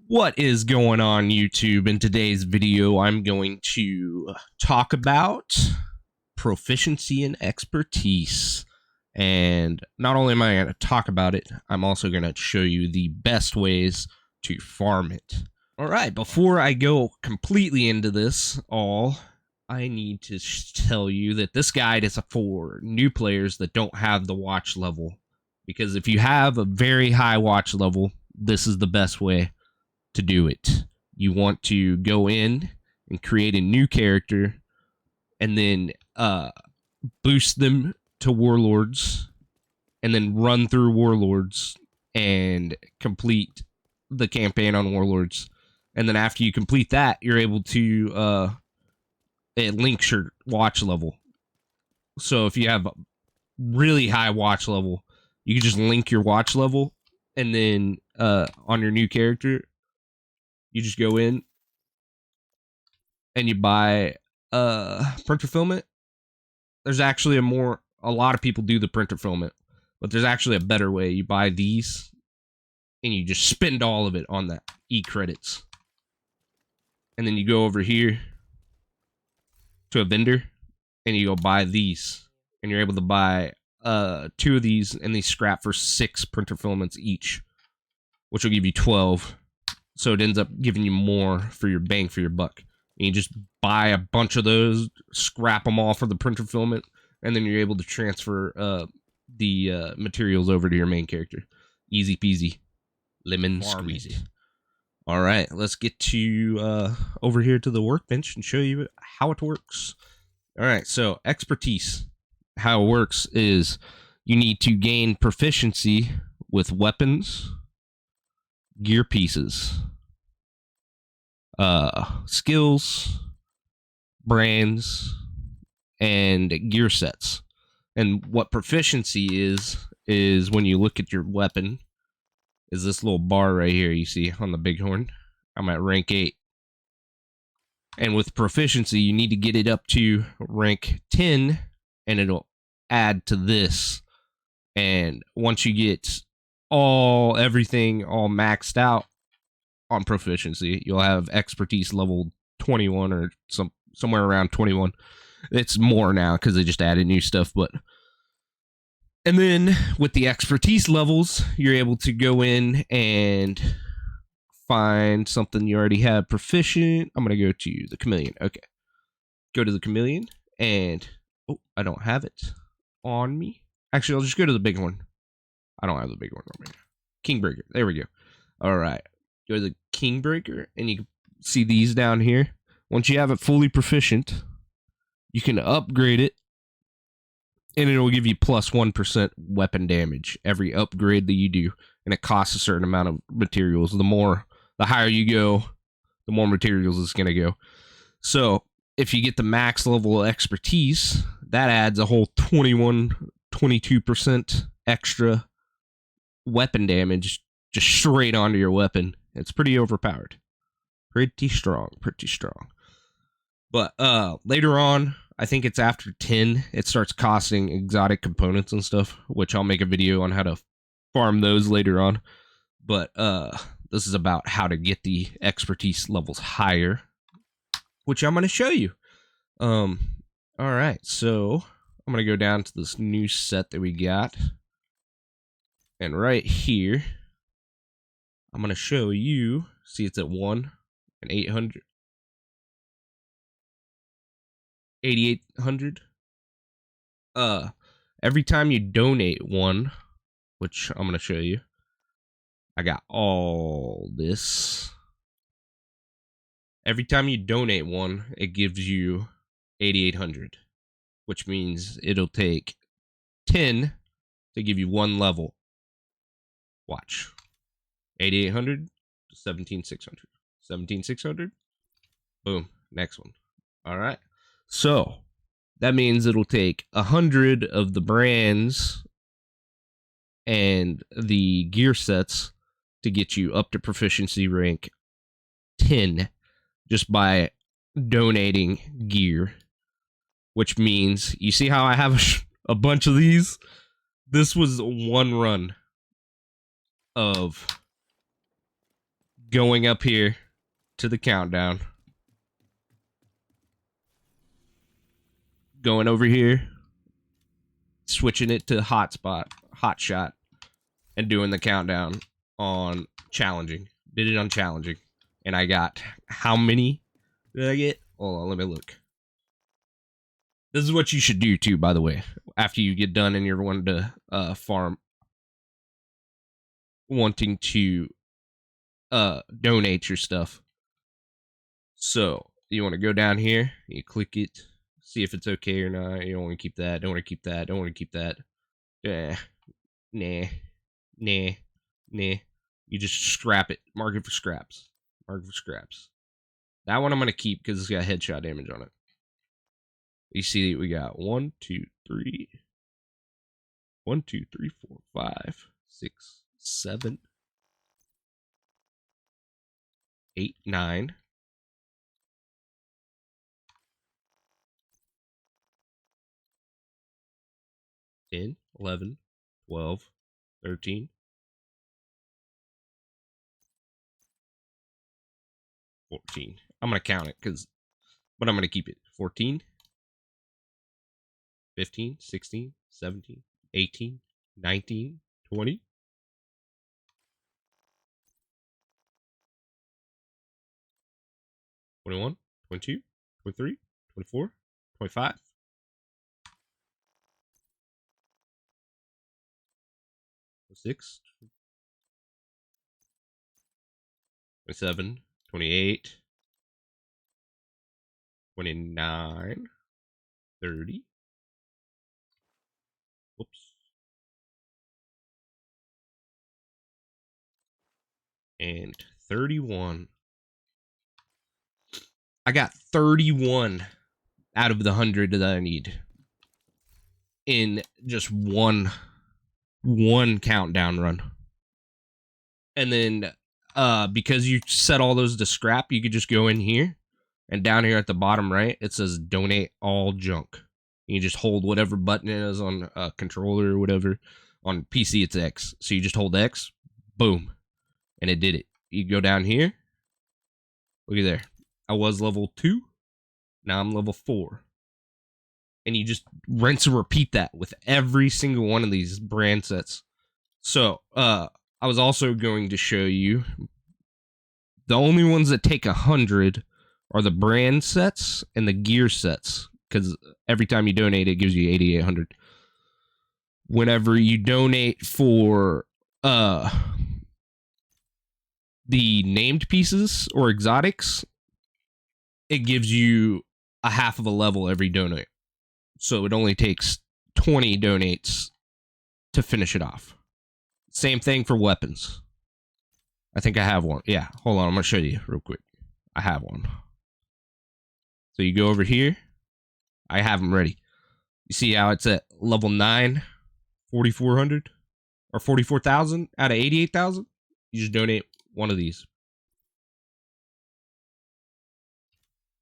What is going on, YouTube? In today's video, I'm going to talk about proficiency and expertise. And not only am I going to talk about it, I'm also going to show you the best ways to farm it. All right, before I go completely into this I need to tell you that this guide is for new players that don't have the watch level. Because if you have a very high watch level, this is the best way to do it. You want to go in and create a new character and then boost them to warlords and then run through warlords and complete the campaign on warlords. And then after you complete that, you're able to it links your watch level. So if you have a really high watch level, you can just link your watch level, and then on your new character, you just go in and you buy printer filament. There's actually a lot of people do the printer filament, but there's actually a better way. You buy these and you just spend all of it on that e-credits. And then you go over here to a vendor and you go buy these, and you're able to buy 2 of these, and these scrap for 6 printer filaments each, which will give you 12. So it ends up giving you more for your bang for your buck. And you just buy a bunch of those, scrap them all for the printer filament, and then you're able to transfer the materials over to your main character. Easy peasy, lemon squeezy. All right, let's get to over here to the workbench and show you how it works. All right, so expertise. How it works is you need to gain proficiency with weapons, gear pieces, skills, brands, and gear sets. And what proficiency is when you look at your weapon, is this little bar right here you see on the bighorn. I'm at rank 8. And with proficiency, you need to get it up to rank 10, and it'll add to this. And once you get everything all maxed out on proficiency, you'll have expertise level 21 or somewhere around 21. It's more now because they just added new stuff, and then with the expertise levels, you're able to go in and find something you already have proficient. I'm going to go to the chameleon. Okay. Go to the chameleon, and I don't have it on me. Actually, I'll just go to the bighorn. I don't have the bighorn on me. Kingbreaker. There we go. All right. Go to the Kingbreaker, and you can see these down here. Once you have it fully proficient, you can upgrade it, and it will give you plus 1% weapon damage every upgrade that you do, and it costs a certain amount of materials. The higher you go, the more materials it's going to go. So if you get the max level of expertise, that adds a whole 22% extra weapon damage just straight onto your weapon. It's pretty overpowered. Pretty strong. But later on, I think it's after 10, it starts costing exotic components and stuff, which I'll make a video on how to farm those later on. But this is about how to get the expertise levels higher, which I'm going to show you. All right, so I'm going to go down to this new set that we got. And right here, I'm going to show you. See, it's at 1 and 800. 8,800. Every time you donate 1, which I'm going to show you, I got all this. Every time you donate 1, it gives you 8,800, which means it'll take 10 to give you 1 level. Watch. 8,800 to 17,600. 17,600. Boom. Next one. All right. So that means it'll take 100 of the brands and the gear sets to get you up to proficiency rank 10 just by donating gear, which means, you see how I have a bunch of these? This was one run of going up here to the countdown, going over here, switching it to hot shot, and doing the countdown on challenging. Did it on challenging, and I got how many did I get? Hold on, let me look. This is what you should do too, by the way, after you get done and you're wanting to farm, wanting to donate your stuff. So you want to go down here, you click it, see if it's okay or not. You don't want to keep that, don't want to keep that, don't want to keep that. Nah. You just scrap it. Mark it for scraps. That one I'm going to keep because it's got headshot damage on it. You see we got 1, 2, 3, 4, 5, 6, 7, 8, 9. 10, 11, 12, 13, 14. I'm going to count it but I'm going to keep it. 14, 15, 16, 17, 18, 19, 20. 21, 22, 23, 24, 25. 26, 27, 28, 29, 30. Whoops. And 31. I got 31 out of the 100 that I need in just one countdown run. And then because you set all those to scrap, you could just go in here, and down here at the bottom right, it says donate all junk. You just hold whatever button it is on a controller or whatever. On PC, it's X. So you just hold X, boom, and it did it. You go down here. Look at there. I was level 2. Now I'm level 4. And you just rinse and repeat that with every single one of these brand sets. So, I was also going to show you the only ones that take 100 are the brand sets and the gear sets, because every time you donate, it gives you 8,800. Whenever you donate for the named pieces or exotics, it gives you a half of a level every donate. So it only takes 20 donates to finish it off. Same thing for weapons. I think I have one. Yeah, hold on. I'm going to show you real quick. I have one. So you go over here. I have them ready. You see how it's at level 9, 4,400? Or 44,000 out of 88,000? You just donate one of these.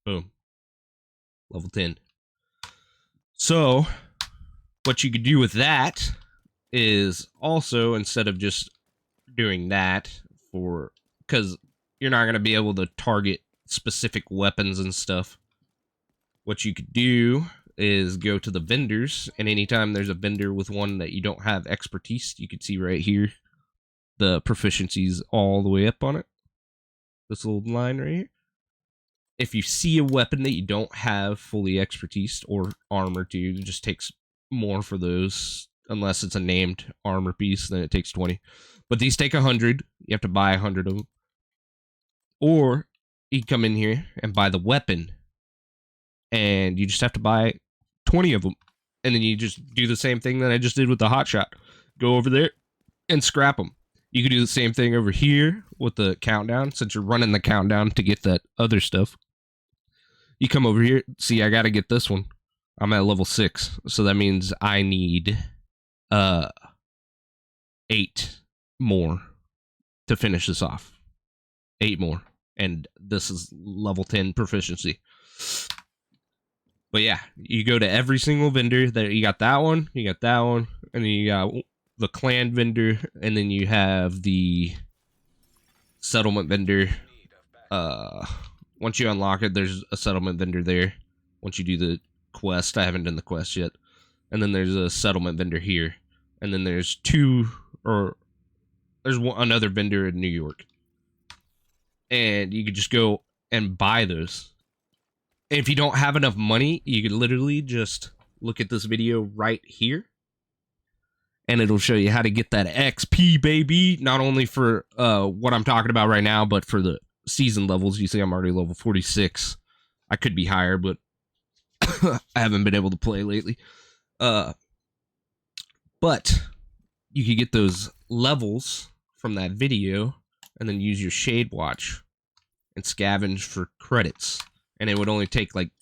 Boom. Level 10. So, what you could do with that is also, instead of just doing that because you're not going to be able to target specific weapons and stuff, what you could do is go to the vendors, and anytime there's a vendor with one that you don't have expertise, you can see right here, the proficiency's all the way up on it. This little line right here. If you see a weapon that you don't have fully expertise or armor to, it just takes more for those. Unless it's a named armor piece, then it takes 20. But these take 100. You have to buy 100 of them. Or you can come in here and buy the weapon, and you just have to buy 20 of them. And then you just do the same thing that I just did with the hotshot. Go over there and scrap them. You can do the same thing over here with the countdown, since you're running the countdown to get that other stuff. You come over here. See, I got to get this one. I'm at level 6. So that means I need 8 more to finish this off. 8 more. And this is level 10 proficiency. But yeah, you go to every single vendor. That you got that one, you got that one, and then you got the clan vendor, and then you have the settlement vendor. Once you unlock it, there's a settlement vendor there. Once you do the quest, I haven't done the quest yet. And then there's a settlement vendor here. And then there's another vendor in New York. And you could just go and buy those. And if you don't have enough money, you could literally just look at this video right here. And it'll show you how to get that XP, baby. Not only for what I'm talking about right now, but for the season levels. You see I'm already level 46. I could be higher, but I haven't been able to play lately. But you could get those levels from that video and then use your Shade Watch and scavenge for credits. And it would only take like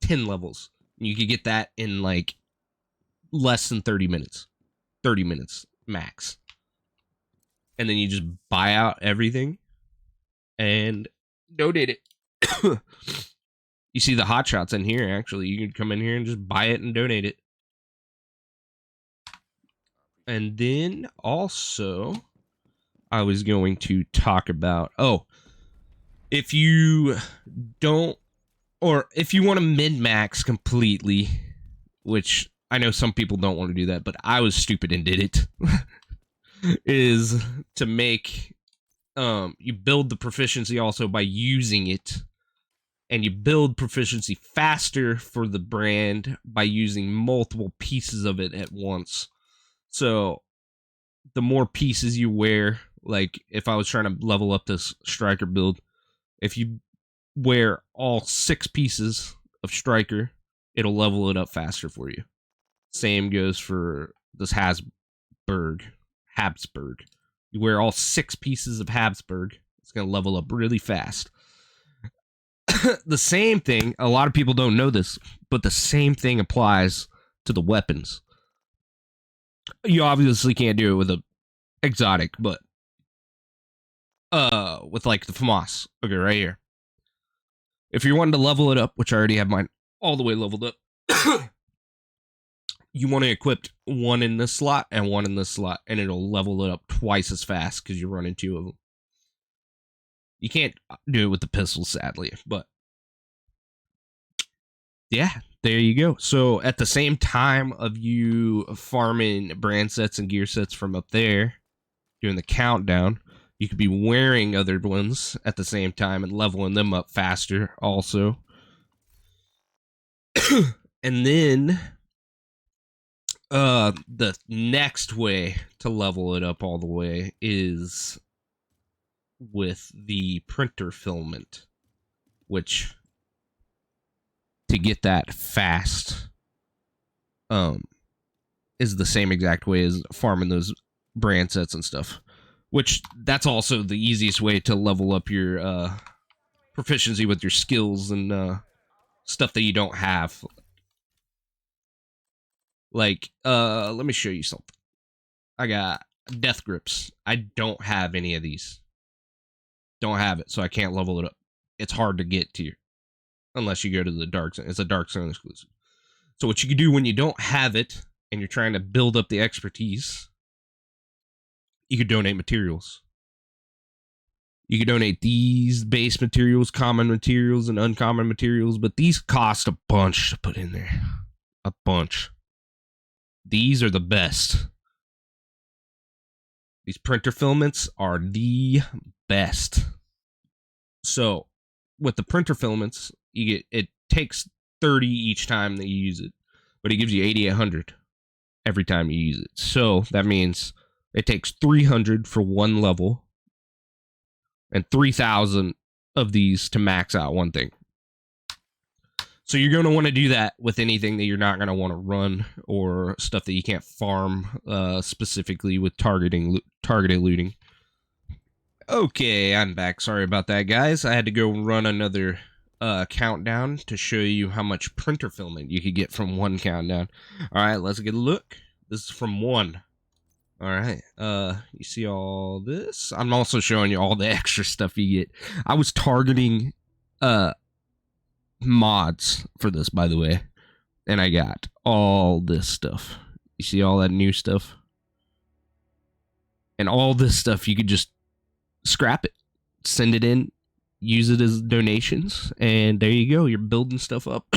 10 levels. You could get that in like less than 30 minutes. 30 minutes max. And then you just buy out everything and donate it. You see the hotshots in here, actually. You can come in here and just buy it and donate it. And then also, I was going to talk about, if you don't, or if you want to min-max completely, which I know some people don't want to do that, but I was stupid and did it, is to make, you build the proficiency also by using it, and you build proficiency faster for the brand by using multiple pieces of it at once. So the more pieces you wear, like if I was trying to level up this striker build, if you wear all 6 pieces of striker, it'll level it up faster for you. Same goes for this Habsburg. You wear all 6 pieces of Habsburg, it's going to level up really fast. The same thing, a lot of people don't know this, but the same thing applies to the weapons. You obviously can't do it with a exotic, but with like the FAMAS. Okay, right here. If you're wanting to level it up, which I already have mine all the way leveled up, you want to equip one in this slot and one in this slot, and it'll level it up twice as fast because you're running 2 of them. You can't do it with the pistol, sadly, but yeah, there you go. So at the same time of you farming brand sets and gear sets from up there, doing the countdown, you could be wearing other ones at the same time and leveling them up faster also. And then the next way to level it up all the way is with the printer filament, which to get that fast is the same exact way as farming those brand sets and stuff, which that's also the easiest way to level up your proficiency with your skills and stuff that you don't have. Like let me show you something. I got death grips. I don't have any of these. Don't have it, so I can't level it up. It's hard to get to, unless you go to the Dark Zone. It's a Dark Zone exclusive. So what you can do when you don't have it and you're trying to build up the expertise, you could donate materials. You could donate these base materials, common materials, and uncommon materials, but these cost a bunch to put in there. A bunch. These are the best. These printer filaments are the best. So with the printer filaments, you get, it takes 30 each time that you use it, but it gives you 8,800 every time you use it. So that means it takes 300 for one level and 3,000 of these to max out one thing. So you're going to want to do that with anything that you're not going to want to run, or stuff that you can't farm, specifically with targeted looting. Okay, I'm back. Sorry about that, guys. I had to go run another countdown to show you how much printer filament you could get from one countdown. All right, let's get a look. This is from 1. All right, you see all this? I'm also showing you all the extra stuff you get. I was targeting mods for this, by the way, and I got all this stuff. You see all that new stuff? And all this stuff, you could just scrap it. send it in, use it as donations, and there you go. You're building stuff up.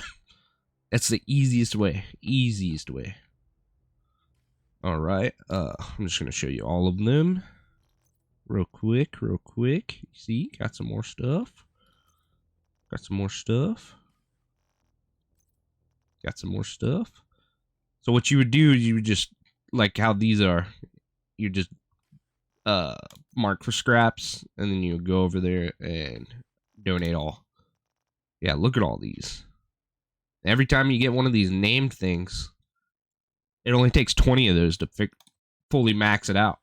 That's the easiest way. Easiest way. All right. I'm just gonna show you all of them, real quick. See, got some more stuff. Got some more stuff. So what you would do is you would just, like how these are, you just mark for scraps, and then you go over there and donate all. Yeah, look at all these. Every time you get one of these named things, it only takes 20 of those to fully max it out.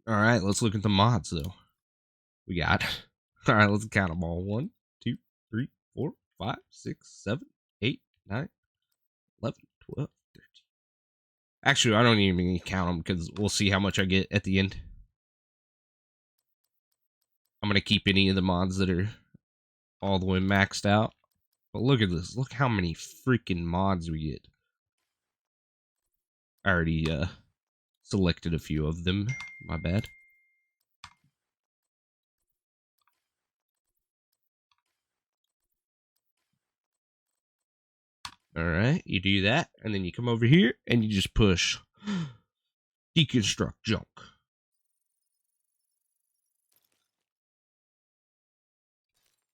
All right, let's look at the mods, though. We got... All right, let's count them all. 1, 2, 3, 4, 5, 6, 7, 8, 9, 11, 12, 13. Actually, I don't even need to count them because we'll see how much I get at the end. I'm going to keep any of the mods that are all the way maxed out. But look at this. Look how many freaking mods we get. I already selected a few of them. My bad. Alright, you do that, and then you come over here, and you just push deconstruct junk.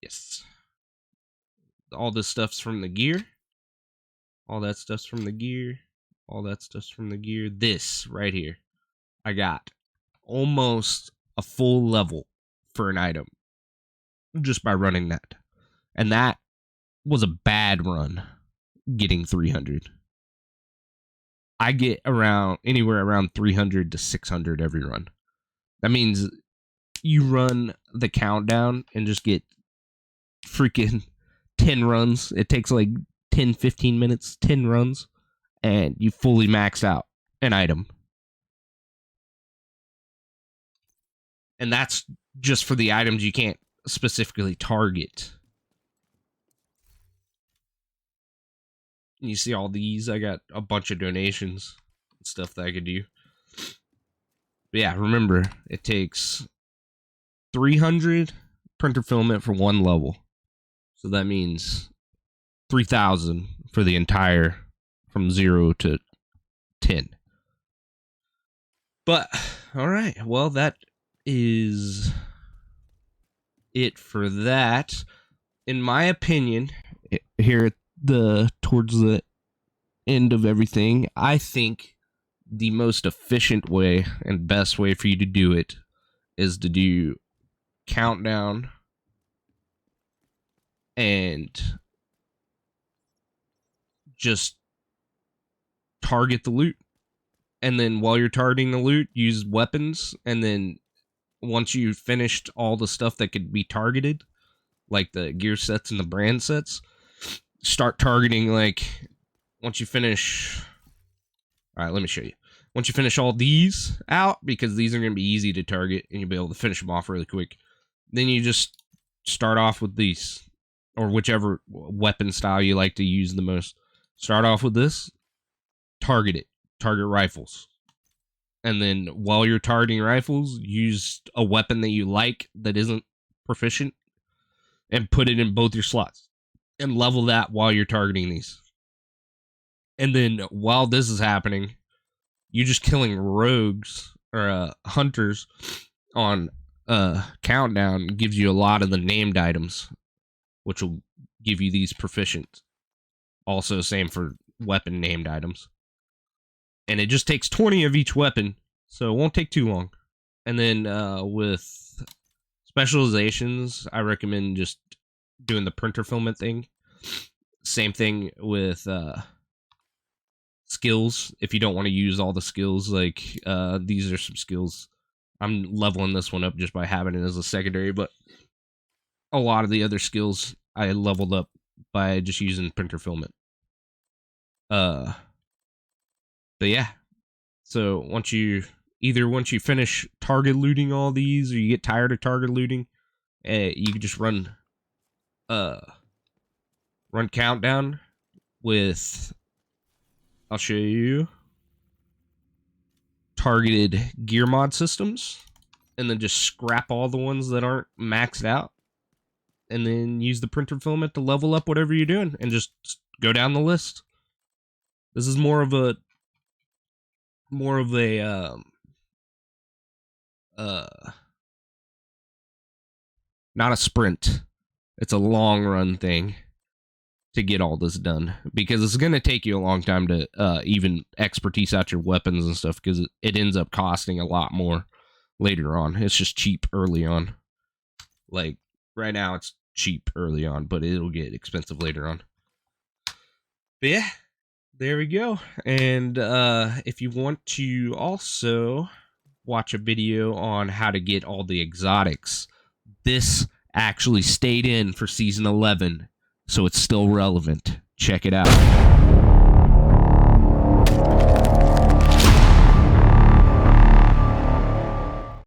Yes. All this stuff's from the gear. All that stuff's from the gear. All that stuff's from the gear. This right here, I got almost a full level for an item just by running that. And that was a bad run, getting 300. I get anywhere around 300 to 600 every run. That means you run the countdown and just get freaking 10 runs. It takes like 10, 15 minutes, 10 runs, and you fully max out an item. And that's just for the items you can't specifically target. You see all these? I got a bunch of donations and stuff that I could do. But yeah, remember, it takes 300 printer filament for one level. So that means 3,000 for the entire, from 0 to 10. But, alright, well, that is it for that. In my opinion, here towards the end of everything, I think the most efficient way and best way for you to do it is to do countdown and just target the loot. And then while you're targeting the loot, use weapons. And then once you've finished all the stuff that could be targeted, like the gear sets and the brand sets, start targeting, like, once you finish... Alright, let me show you. Once you finish all these out, because these are going to be easy to target, and you'll be able to finish them off really quick, then you just start off with these, or whichever weapon style you like to use the most. Start off with this, target it. Target rifles. And then while you're targeting rifles, use a weapon that you like that isn't proficient, and put it in both your slots. And level that while you're targeting these. And then while this is happening, you're just killing rogues or hunters on countdown. Gives you a lot of the named items, which will give you these proficient. Also, same for weapon named items. And it just takes 20 of each weapon, so it won't take too long. And then with specializations, I recommend just doing the printer filament thing. Same thing with skills. If you don't want to use all the skills, like these are some skills. I'm leveling this one up just by having it as a secondary, but a lot of the other skills I leveled up by just using printer filament. But yeah, so once you finish target looting all these, or you get tired of target looting, you can just run countdown with, I'll show you, targeted gear mod systems. and then just scrap all the ones that aren't maxed out, and then use the printer filament to level up whatever you're doing, and just go down the list. This is more of a not a sprint. It's a long run thing to get all this done, because it's going to take you a long time to even expertise out your weapons and stuff, because it ends up costing a lot more later on. It's just cheap early on. Like right now it's cheap early on, but it'll get expensive later on. But yeah, there we go. And if you want to also watch a video on how to get all the exotics, this actually stayed in for season 11, so it's still relevant. Check it out.